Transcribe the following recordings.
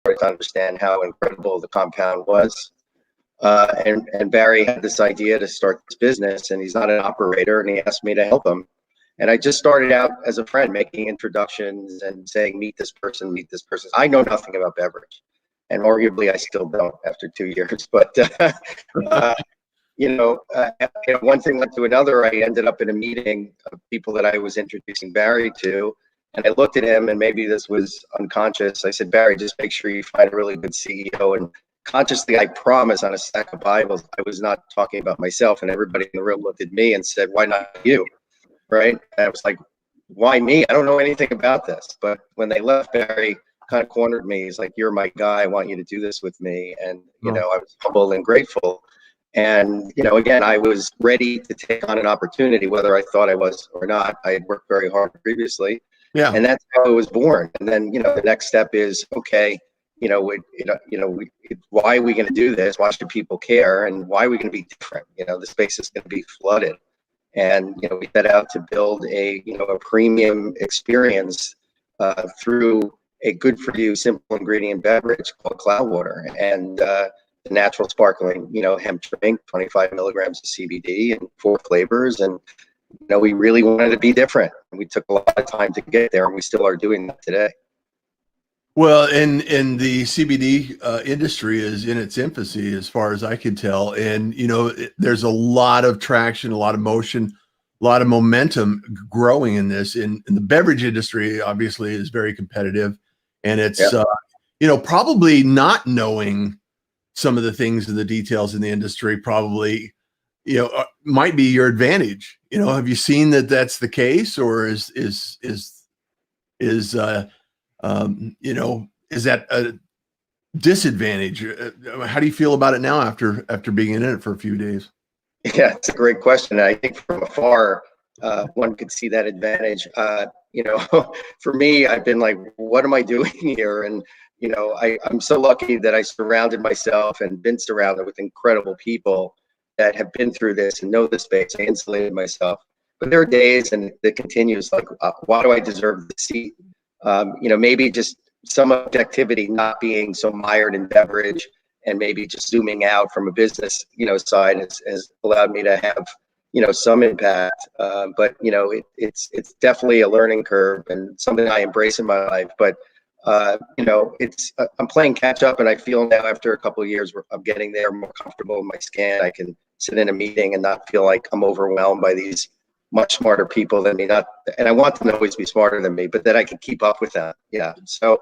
started to understand how incredible the compound was. And Barry had this idea to start this business, and he's not an operator, and he asked me to help him. And I just started out as a friend, making introductions and saying, meet this person, meet this person. I know nothing about beverage, and arguably I still don't after 2 years. But one thing led to another. I ended up in a meeting of people that I was introducing Barry to, and I looked at him, and maybe this was unconscious. I said, Barry, just make sure you find a really good CEO. And consciously, I promise on a stack of Bibles, I was not talking about myself. And everybody in the room looked at me and said, why not you? Right? And I was like, why me? I don't know anything about this. But when they left, Barry kind of cornered me. He's like, you're my guy. I want you to do this with me. And, I was humble and grateful. And, again, I was ready to take on an opportunity, whether I thought I was or not. I had worked very hard previously. Yeah. And that's how it was born. And then, the next step is, okay, why are we going to do this? Why should people care? And why are we going to be different? The space is going to be flooded. And, we set out to build a premium experience through a good for you, simple ingredient beverage called Cloudwater, and the natural sparkling, hemp drink, 25 milligrams of CBD and 4 flavors. And, we really wanted to be different. And we took a lot of time to get there, and we still are doing that today. Well, in the CBD industry is in its infancy, as far as I can tell. And, there's a lot of traction, a lot of motion, a lot of momentum growing in this. In the beverage industry, obviously, is very competitive. And it's, probably not knowing some of the things and the details in the industry probably, might be your advantage. Have you seen that that's the case, or is that a disadvantage? How do you feel about it now after being in it for a few days? Yeah, it's a great question. I think from afar, one could see that advantage. For me, I've been like, what am I doing here? And, I'm so lucky that I surrounded myself and been surrounded with incredible people that have been through this and know the space. I insulated myself. But there are days, and it continues, like, why do I deserve the seat? Maybe just some objectivity, not being so mired in beverage, and maybe just zooming out from a business, side has allowed me to have, some impact. But it's definitely a learning curve and something I embrace in my life. But I'm playing catch up, and I feel now after a couple of years of getting there, more comfortable in my skin. I can sit in a meeting and not feel like I'm overwhelmed by these much smarter people than me. And I want them to always be smarter than me, but that I can keep up with them. Yeah. So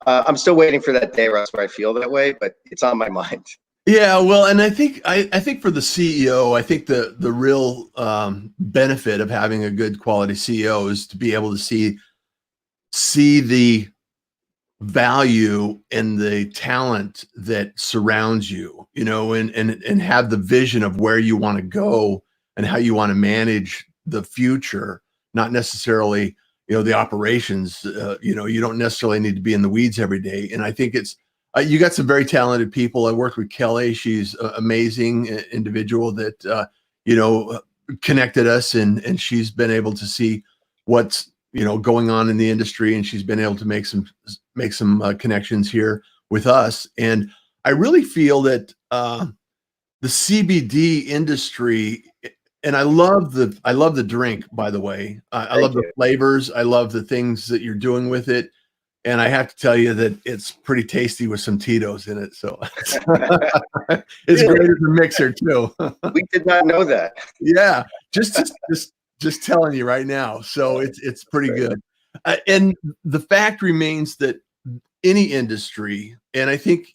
I'm still waiting for that day, Russ, where I feel that way, but it's on my mind. Yeah, well, and I think for the CEO, I think the real benefit of having a good quality CEO is to be able to see the value in the talent that surrounds you, and have the vision of where you want to go and how you want to manage the future, not necessarily, the operations. You don't necessarily need to be in the weeds every day. And I think it's, you got some very talented people. I worked with Kelly. She's an amazing individual that, connected us, and she's been able to see what's, going on in the industry, and she's been able to make some connections here with us. And I really feel that the CBD industry, and I love the drink, by the way. I love the flavors. I love the things that you're doing with it. And I have to tell you that it's pretty tasty with some Tito's in it. So it's great as a mixer too. We did not know that. Yeah. Just telling you right now. So it's pretty good. And the fact remains that any industry, and I think,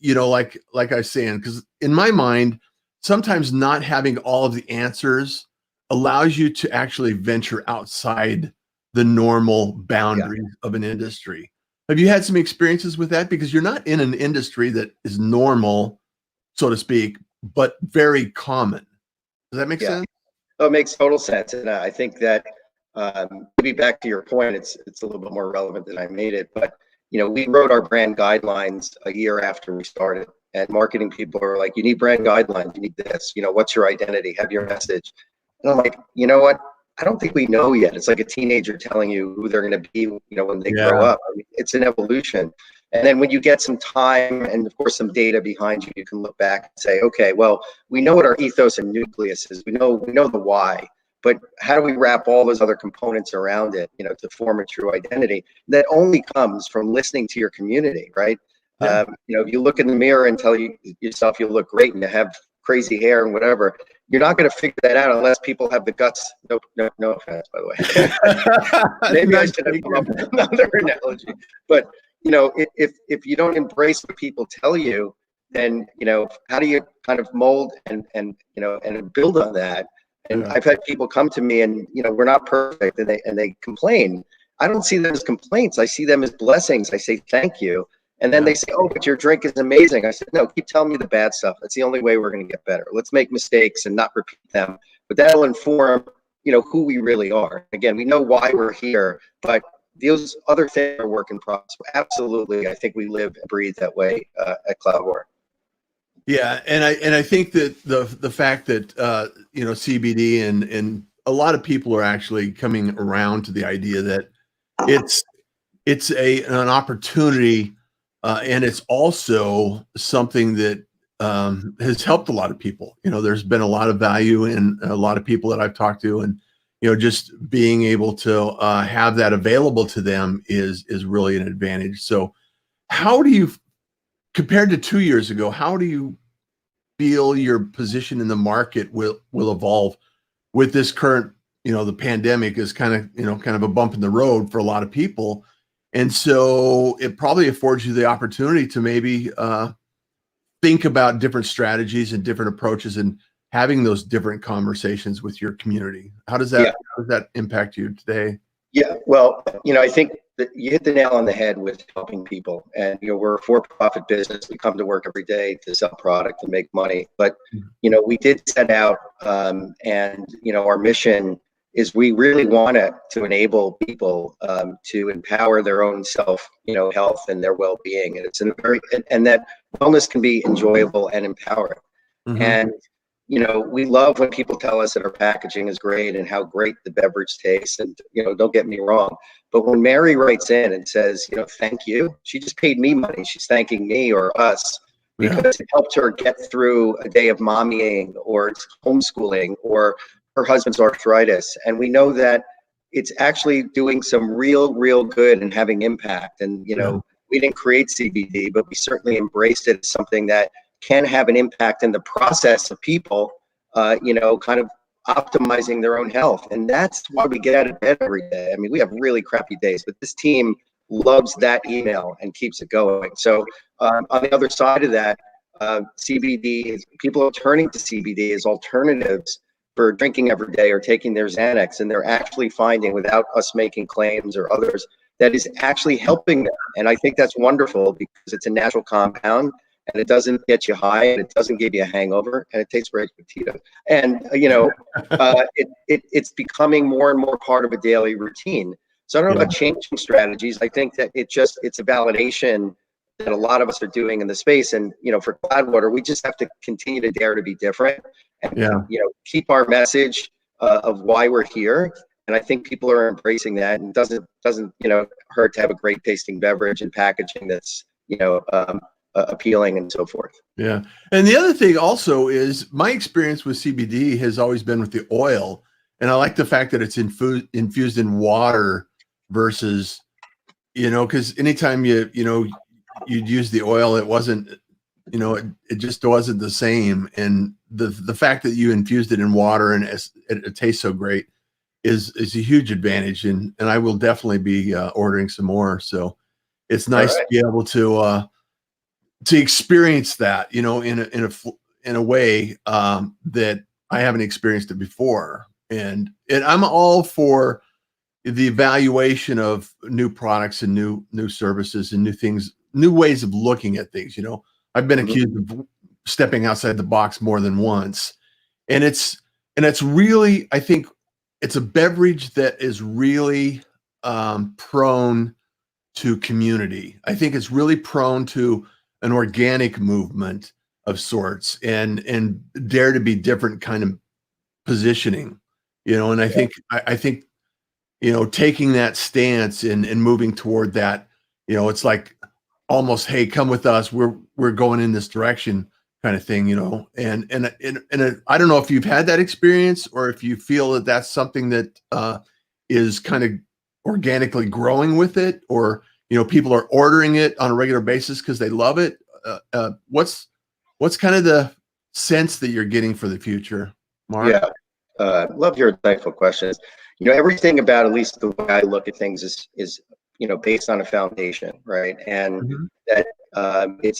like I was saying, because in my mind, sometimes not having all of the answers allows you to actually venture outside the normal boundaries of an industry. Have you had some experiences with that? Because you're not in an industry that is normal, so to speak, but very common. Does that make sense? Oh, it makes total sense. And I think that maybe back to your point, it's a little bit more relevant than I made it. But, we wrote our brand guidelines a year after we started. And marketing people are like, you need brand guidelines. You need this. What's your identity? Have your message. And I'm like, you know what? I don't think we know yet. It's like a teenager telling you who they're going to be, when they grow up. I mean, it's an evolution. And then when you get some time and of course some data behind you, you can look back and say, okay, well, we know what our ethos and nucleus is. We know the why, but how do we wrap all those other components around it, to form a true identity that only comes from listening to your community, right? Yeah. If you look in the mirror and tell yourself you look great and you have crazy hair and whatever, you're not going to figure that out unless people have the guts. No offense, by the way. Maybe I should have come up with another analogy. But if you don't embrace what people tell you, then how do you kind of mold and build on that? And I've had people come to me and we're not perfect, and they complain. I don't see them as complaints. I see them as blessings. I say thank you. And then they say, oh, but your drink is amazing. I said, no, keep telling me the bad stuff. That's the only way we're going to get better. Let's make mistakes and not repeat them. But that'll inform, who we really are. Again, we know why we're here, but those other things are work in progress. Absolutely. I think we live and breathe that way at CloudWar. Yeah. And I think that the fact that, CBD and a lot of people are actually coming around to the idea that it's an opportunity. And it's also something that has helped a lot of people. There's been a lot of value in a lot of people that I've talked to, and just being able to have that available to them is really an advantage. So, how do you, compared to 2 years ago, how do you feel your position in the market will evolve with this current? The pandemic is kind of a bump in the road for a lot of people. And so it probably affords you the opportunity to maybe think about different strategies and different approaches and having those different conversations with your community. How does that impact you today? Yeah, well, I think that you hit the nail on the head with helping people. And, we're a for-profit business. We come to work every day to sell product and make money. But, we did set out and, our mission is we really want to enable people to empower their own self, health and their well-being. And it's and that wellness can be enjoyable and empowering. Mm-hmm. And, we love when people tell us that our packaging is great and how great the beverage tastes. And, don't get me wrong, but when Mary writes in and says, thank you, she just paid me money. She's thanking me or us because it helped her get through a day of mommying or homeschooling or her husband's arthritis. And we know that it's actually doing some real good and having impact. And, we didn't create CBD, but we certainly embraced it as something that can have an impact in the process of people, kind of optimizing their own health. And that's why we get out of bed every day. I mean, we have really crappy days, but this team loves that email and keeps it going. So on the other side of that, CBD, people are turning to CBD as alternatives for drinking every day or taking their Xanax, and they're actually finding, without us making claims or others, that is actually helping them. And I think that's wonderful because it's a natural compound and it doesn't get you high and it doesn't give you a hangover and it tastes great with Tito. And, it's becoming more and more part of a daily routine. So I don't know about changing strategies. I think that it's a validation that a lot of us are doing in the space. And, for Cloudwater, we just have to continue to dare to be different and, keep our message of why we're here. And I think people are embracing that, and doesn't hurt to have a great tasting beverage and packaging that's, appealing and so forth. Yeah. And the other thing also is my experience with CBD has always been with the oil. And I like the fact that it's infused in water versus, because anytime you'd use the oil, it wasn't, it just wasn't the same. And the fact that you infused it in water and it tastes so great is a huge advantage. And I will definitely be ordering some more. So it's nice to be able to experience that, in a way that I haven't experienced it before. And I'm all for the evaluation of new products and new services and new things, new ways of looking at things. I've been accused of stepping outside the box more than once. And it's really, I think it's a beverage that is really prone to community. I think it's really prone to an organic movement of sorts and dare to be different kind of positioning, and I think taking that stance and moving toward that, it's like almost, hey, come with us, we're going in this direction kind of thing, you know. And I don't know if you've had that experience or if you feel that that's something that is kind of organically growing with it, or you know, people are ordering it on a regular basis because they love it. What's kind of the sense that you're getting for the future, Mark? Yeah, love your insightful questions. You know, everything about, at least the way I look at things, is you know, based on a foundation, right? And Mhm. that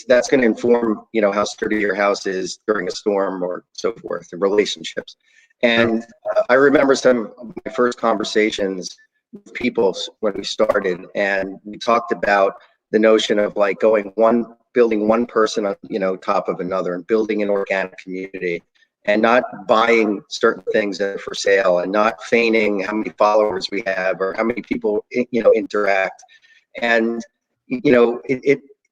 that's going to inform, you know, how sturdy your house is during a storm or so forth, the relationships. Sure. And I remember some of my first conversations with people when we started, and we talked about the notion of like building one person on, you know, top of another, and building an organic community, and not buying certain things that are for sale, and not feigning how many followers we have or how many people, you know, interact. And you know,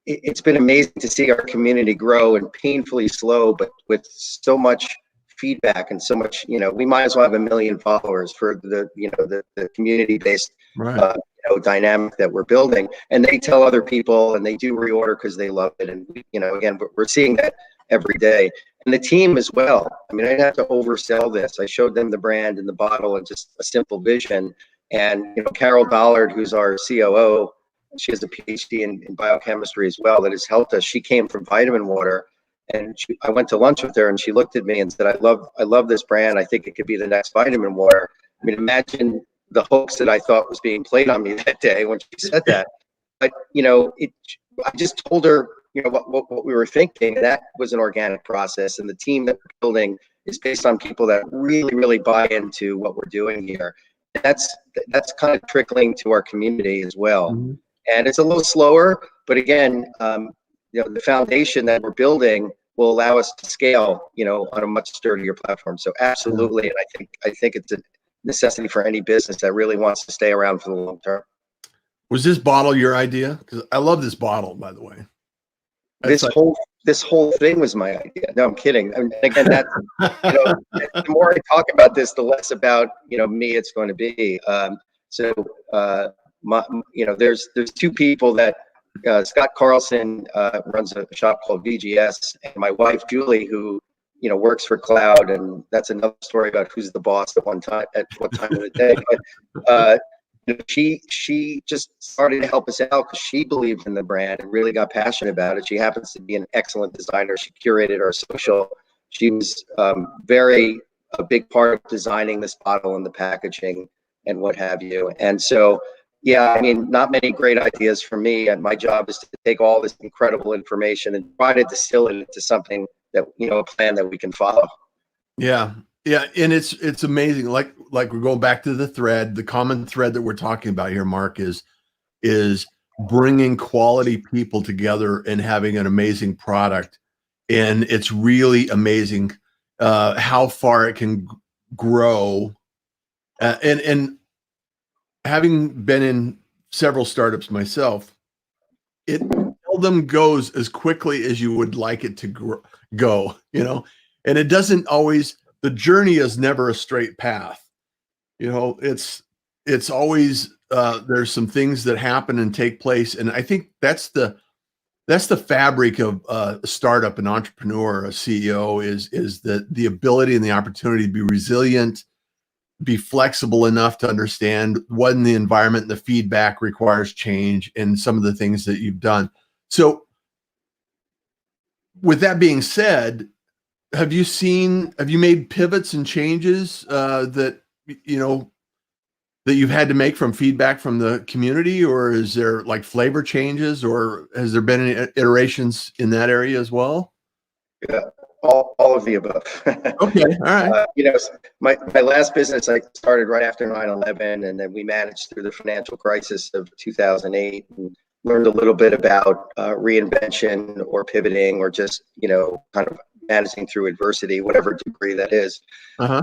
it's been amazing to see our community grow, and painfully slow, but with so much feedback and so much, you know, we might as well have 1 million followers for the, you know, the community based Right. you know, dynamic that we're building. And they tell other people, and they do reorder because they love it. And you know, again, we're seeing that every day. And the team as well. I mean, I didn't have to oversell this. I showed them the brand and the bottle and just a simple vision. And you know, Carol Dollard, who's our COO, she has a PhD in biochemistry as well, that has helped us. She came from vitamin water, and I went to lunch with her, and she looked at me and said, I love this brand. I think it could be the next vitamin water." I mean, imagine the hoax that I thought was being played on me that day when she said that. But you know, I just told her, you know, what we were thinking. That was an organic process, and the team that we're building is based on people that really buy into what we're doing here. That's kind of trickling to our community as well. Mhm. And it's a little slower, but again, you know, the foundation that we're building will allow us to scale, you know, on a much sturdier platform. So Yeah. absolutely, and I think it's a necessity for any business that really wants to stay around for the long term. Was this bottle your idea? Because I love this bottle, by the way. It's This like, whole this whole thing was my idea. No, I'm kidding. And again, that's, you know, the more I talk about this, the less about, you know, me it's going to be. So you know, there's two people that Scott Carlson runs a shop called VGS, and my wife Julie, who, you know, works for Cloud, and that's another story about who's the boss at what time of the day. But you know, she just started to help us out because she believed in the brand and really got passionate about it. She happens to be an excellent designer. She curated our social. She was very a big part of designing this bottle and the packaging and what have you. And so, yeah, I mean, not many great ideas for me. And my job is to take all this incredible information and try to distill it into something that, you know, a plan that we can follow. yeah, yeah, and it's amazing. Like we're going back to the thread. The common thread that we're talking about here, Mark, is bringing quality people together and having an amazing product. And it's really amazing how far it can grow. And having been in several startups myself, it seldom goes as quickly as you would like it to go, you know, and it doesn't always, the journey is never a straight path. You know, it's always, there's some things that happen and take place. And I think that's the fabric of a startup, an entrepreneur, a CEO is the ability and the opportunity to be resilient, be flexible enough to understand when the environment and the feedback requires change and some of the things that you've done. So with that being said, have you made pivots and changes that, you know, that you've had to make from feedback from the community, or is there like flavor changes, or has there been any iterations in that area as well? Yeah, all of the above. Okay. All right. You know, my last business I started right after 9/11, and then we managed through the financial crisis of 2008, and learned a little bit about reinvention or pivoting, or just, you know, kind of managing through adversity, whatever degree that is. Uh-huh.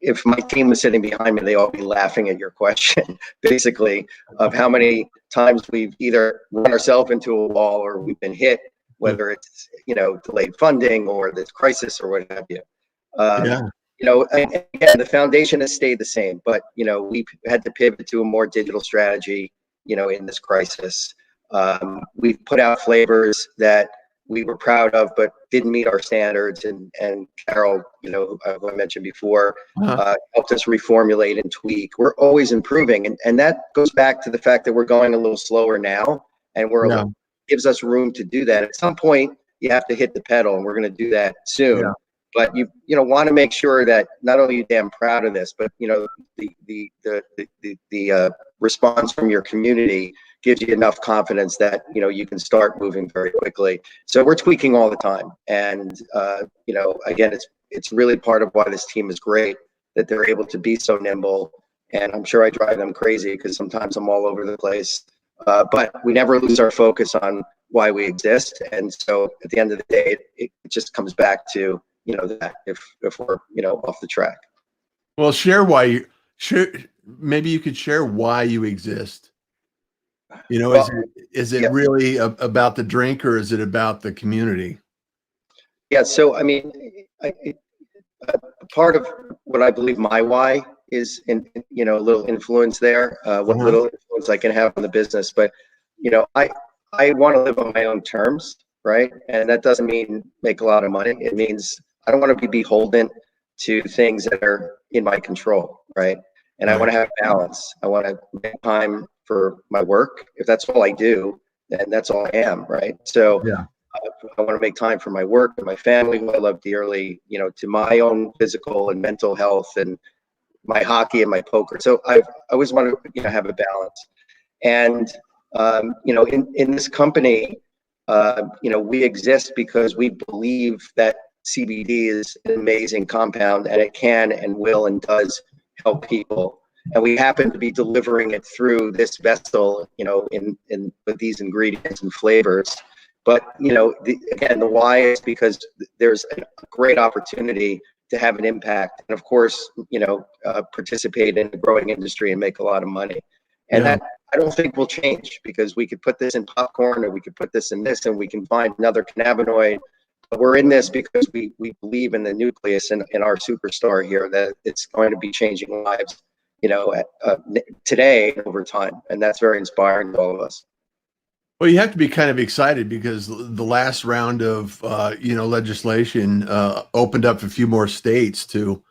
If my team was sitting behind me, they all be laughing at your question, basically, of how many times we've either run ourselves into a wall or we've been hit, whether it's, you know, delayed funding or this crisis or what have you. Yeah. You know, and again, the foundation has stayed the same, but you know, we had to pivot to a more digital strategy, you know, in this crisis. We've put out flavors that we were proud of, but didn't meet our standards. And Carol, who I mentioned before, helped us reformulate and tweak. We're always improving. And that goes back to the fact that we're going a little slower now, and gives us room to do that. At some point, you have to hit the pedal, and we're going to do that soon. Yeah. But you want to make sure that not only are you damn proud of this, but the response from your community gives you enough confidence that you can start moving very quickly. So we're tweaking all the time, and again, it's really part of why this team is great, that they're able to be so nimble. And I'm sure I drive them crazy because sometimes I'm all over the place, but we never lose our focus on why we exist. And so at the end of the day, it just comes back to that if we're off the track. Well, maybe you could share why you exist. Is it really about the drink, or is it about the community? Yeah. So, I mean, part of what I believe my why is a little influence there, what little influence I can have on the business. But, I want to live on my own terms, right? And that doesn't mean make a lot of money. It means I don't want to be beholden to things that are in my control, right? And I want to have balance. I want to make time for my work. If that's all I do, then that's all I am, right? So I want to make time for my work and my family, who I love dearly, to my own physical and mental health, and my hockey and my poker. So I always want to have a balance. And in this company, we exist because we believe that CBD is an amazing compound, and it can and will and does help people. And we happen to be delivering it through this vessel, with these ingredients and flavors. But, again, the why is because there's a great opportunity to have an impact, and of course, participate in a growing industry and make a lot of money. And that I don't think will change, because we could put this in popcorn, or we could put this in this, and we can find another cannabinoid. But we're in this because we believe in the nucleus and in our superstar here, that it's going to be changing lives, today and over time. And that's very inspiring to all of us. Well, you have to be kind of excited, because the last round of, legislation opened up a few more states to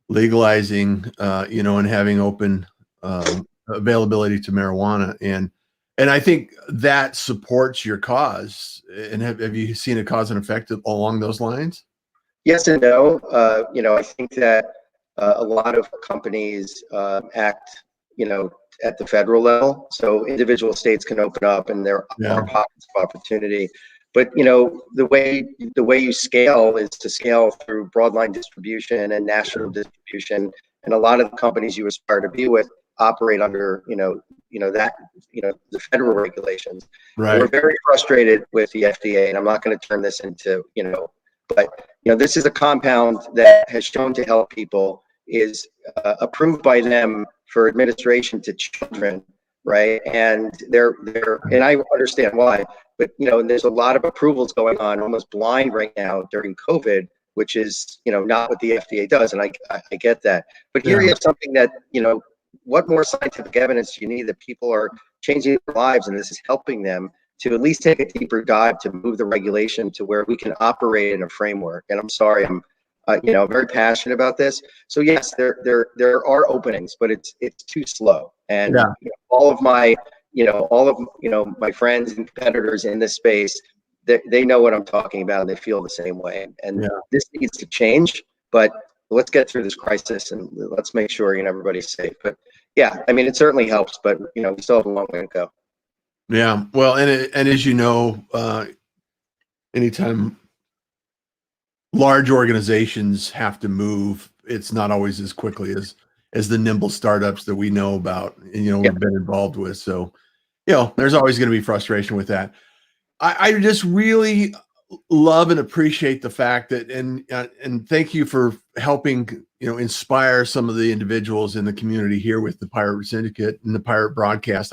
legalizing, and having open availability to marijuana. And I think that supports your cause. And have you seen a cause and effect along those lines? Yes and no. I think that a lot of companies act, at the federal level. So individual states can open up, and there are pockets of opportunity. But the way you scale is to scale through broadline distribution and national distribution. And a lot of the companies you aspire to be with operate under the federal regulations. Right. And we're very frustrated with the FDA, and I'm not going to turn this into but this is a compound that has shown to help people, is approved by them for administration to children, right? And and I understand why, but there's a lot of approvals going on almost blind right now during COVID, which is not what the FDA does, and I get that. But here you have something that what more scientific evidence do you need that people are changing their lives, and this is helping them to at least take a deeper dive to move the regulation to where we can operate in a framework. And I'm sorry, I'm very passionate about this. So yes, there are openings, but it's too slow. And all of my my friends and competitors in this space, they know what I'm talking about, and they feel the same way. And this needs to change, but let's get through this crisis, and let's make sure everybody's safe. But yeah, I mean, it certainly helps, but we still have a long way to go. Yeah, well, and as you know, anytime large organizations have to move, it's not always as quickly as the nimble startups that we know about and we've been involved with. So there's always going to be frustration with that. I just really love and appreciate the fact that, and thank you for helping inspire some of the individuals in the community here with the Pirate Syndicate and the Pirate Broadcast.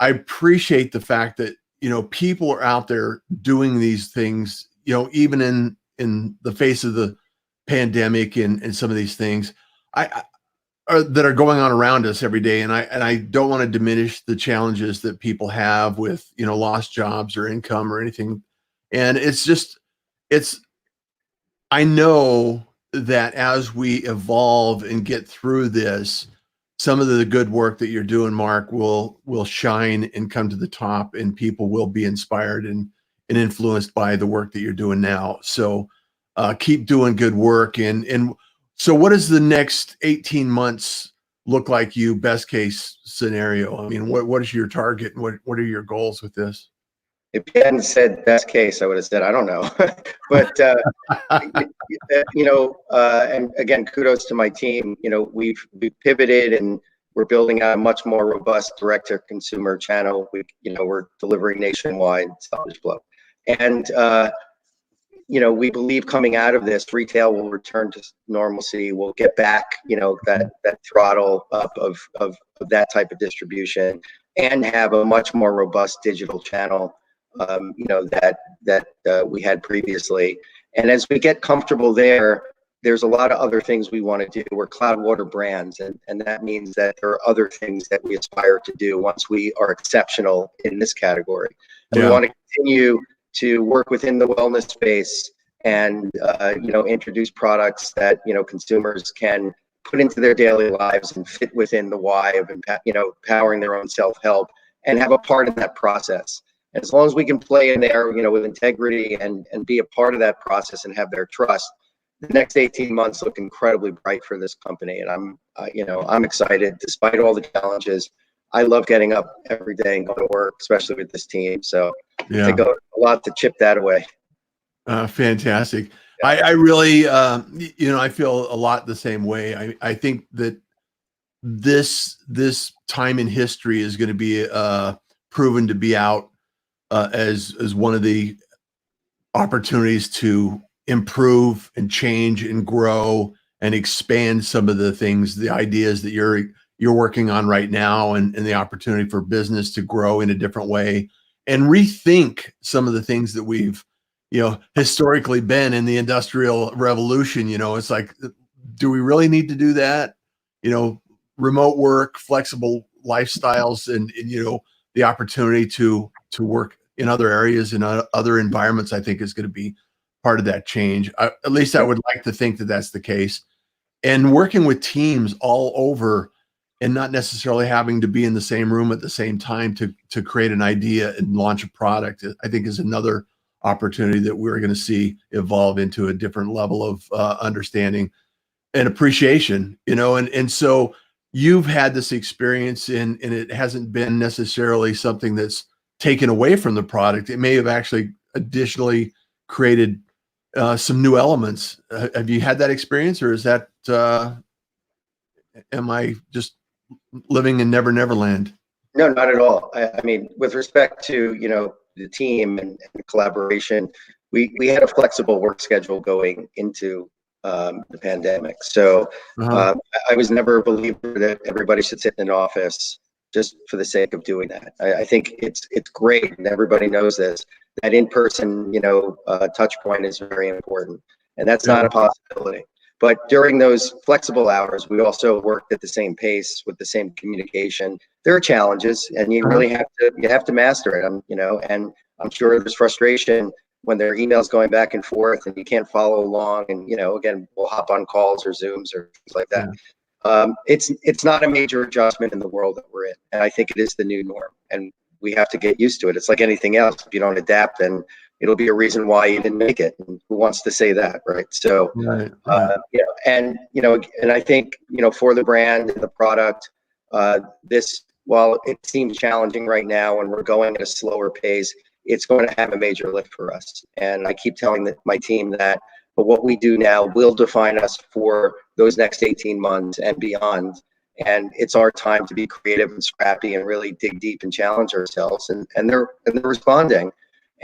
I appreciate the fact that people are out there doing these things, even in the face of the pandemic and some of these things. I that are going on around us every day. And I don't want to diminish the challenges that people have with, lost jobs or income or anything. And I know that as we evolve and get through this, some of the good work that you're doing, Mark, will shine and come to the top, and people will be inspired and influenced by the work that you're doing now. So keep doing good work. And so what does the next 18 months look like, you best case scenario? I mean, what is your target, and what are your goals with this? If you hadn't said best case, I would have said, I don't know. But, and again, kudos to my team. We've pivoted, and we're building out a much more robust direct-to-consumer channel. We're delivering nationwide salvage flow. And, we believe coming out of this, retail will return to normalcy. We'll get back, that throttle up of that type of distribution, and have a much more robust digital channel that we had previously. And as we get comfortable there, there's a lot of other things we want to do. We're Cloudwater brands, and that means that there are other things that we aspire to do once we are exceptional in this category. And we want to continue to work within the wellness space and introduce products that consumers can put into their daily lives and fit within the why of empowering their own self-help, and have a part in that process. As long as we can play in there, with integrity and be a part of that process and have their trust, the next 18 months look incredibly bright for this company. And I'm excited despite all the challenges. I love getting up every day and going to work, especially with this team. So I think a lot to chip that away. Fantastic. Yeah. I really, I feel a lot the same way. I think that this time in history is going to be proven to be out as one of the opportunities to improve and change and grow and expand some of the things, the ideas that you're working on right now, and the opportunity for business to grow in a different way and rethink some of the things that we've, historically been in the Industrial Revolution. It's like, do we really need to do that? Remote work, flexible lifestyles, and the opportunity to work in other areas, in other environments, I think is going to be part of that change. At least I would like to think that that's the case. And working with teams all over, and not necessarily having to be in the same room at the same time to create an idea and launch a product, I think is another opportunity that we're going to see evolve into a different level of understanding and appreciation. And so you've had this experience, and it hasn't been necessarily something that's taken away from the product. It may have actually additionally created some new elements. Have you had that experience, or is that am I just living in Never Land? No, not at all. I mean, with respect to the team and collaboration, we had a flexible work schedule going into the pandemic. So I was never a believer that everybody should sit in an office just for the sake of doing that. I think it's great, and everybody knows this, that in-person touch point is very important, and that's not a possibility. But during those flexible hours, we also worked at the same pace with the same communication. There are challenges, and you really have to master it. And I'm sure there's frustration when there are emails going back and forth and you can't follow along. And again, we'll hop on calls or Zooms or things like that. It's not a major adjustment in the world that we're in, and I think it is the new norm, and we have to get used to it. It's like anything else. If you don't adapt, then it'll be a reason why you didn't make it. And who wants to say that, right? So, and I think for the brand and the product, this, while it seems challenging right now and we're going at a slower pace, it's going to have a major lift for us. And I keep telling my team that. But what we do now will define us for those next 18 months and beyond. And it's our time to be creative and scrappy and really dig deep and challenge ourselves. And they're responding.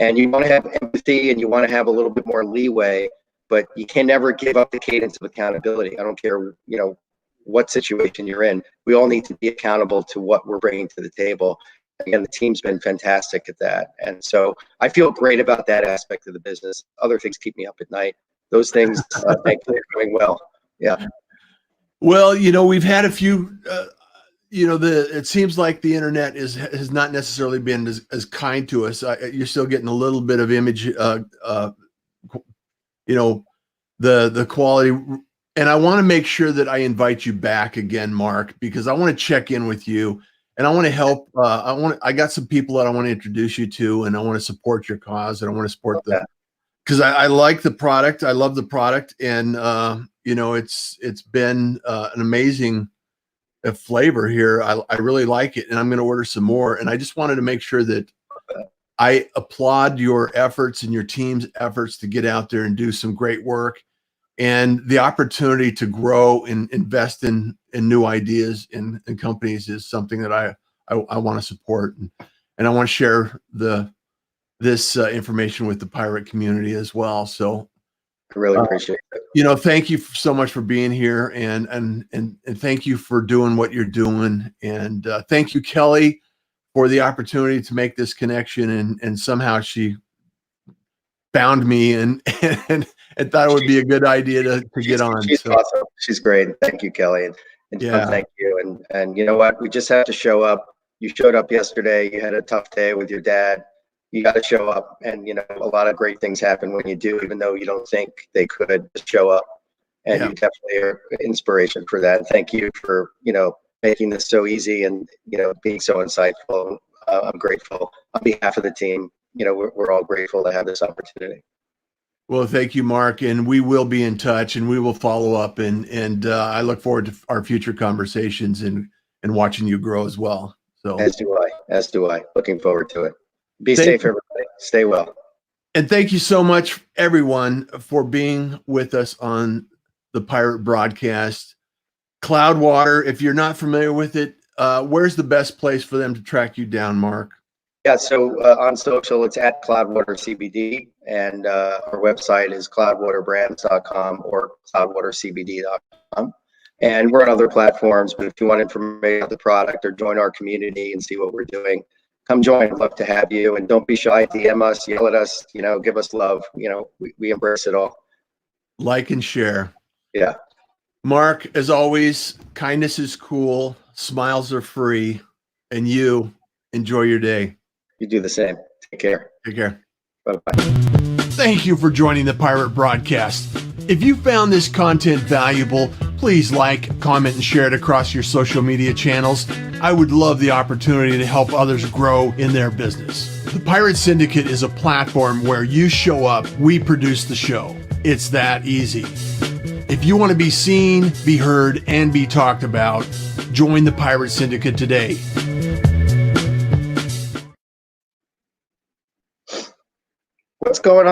And you want to have empathy, and you want to have a little bit more leeway, but you can never give up the cadence of accountability. I don't care, what situation you're in. We all need to be accountable to what we're bringing to the table. Again, the team's been fantastic at that. And so I feel great about that aspect of the business. Other things keep me up at night. Those things, thankfully, are going well. Yeah. Well, we've had a few. It seems like the internet has not necessarily been as kind to us. You're still getting a little bit of image, the quality. And I want to make sure that I invite you back again, Mark, because I want to check in with you, and I want to help. I got some people that I want to introduce you to, and I want to support your cause, and I want to support because I like the product. I love the product, and it's been an amazing flavor here. I really like it, and I'm going to order some more. And I just wanted to make sure that I applaud your efforts and your team's efforts to get out there and do some great work, and the opportunity to grow and invest in new ideas in companies is something that I want to support, and I want to share this information with the pirate community as well. So I really appreciate it. Thank you so much for being here, and thank you for doing what you're doing, and thank you, Kelly, for the opportunity to make this connection, and somehow she found me and thought it would be a good idea to get on. She's awesome. She's great. Thank you, Kelly. And yeah. Thank you. And you know what? We just have to show up. You showed up yesterday. You had a tough day with your dad. You got to show up. And, a lot of great things happen when you do, even though you don't think they could. Just show up. And you definitely are inspiration for that. Thank you for, making this so easy and, being so insightful. I'm grateful on behalf of the team. We're all grateful to have this opportunity. Well, thank you, Mark, and we will be in touch, and we will follow up, and I look forward to our future conversations and watching you grow as well. So as do I. Looking forward to it. Be safe, everybody. Stay well. And thank you so much, everyone, for being with us on the Pirate Broadcast. Cloudwater, if you're not familiar with it, where's the best place for them to track you down, Mark? Yeah, so on social, it's at Cloudwater CBD, and our website is cloudwaterbrands.com or cloudwatercbd.com. And we're on other platforms, but if you want information about the product or join our community and see what we're doing, come join. I'd love to have you. And don't be shy, DM us, yell at us, give us love. We embrace it all. Like and share. Yeah. Mark, as always, kindness is cool, smiles are free, and you enjoy your day. You do the same. Take care. Take care. Bye-bye. Thank you for joining the Pirate Broadcast. If you found this content valuable, please like, comment, and share it across your social media channels. I would love the opportunity to help others grow in their business. The Pirate Syndicate is a platform where you show up, we produce the show. It's that easy. If you want to be seen, be heard, and be talked about, join the Pirate Syndicate today. What's going on?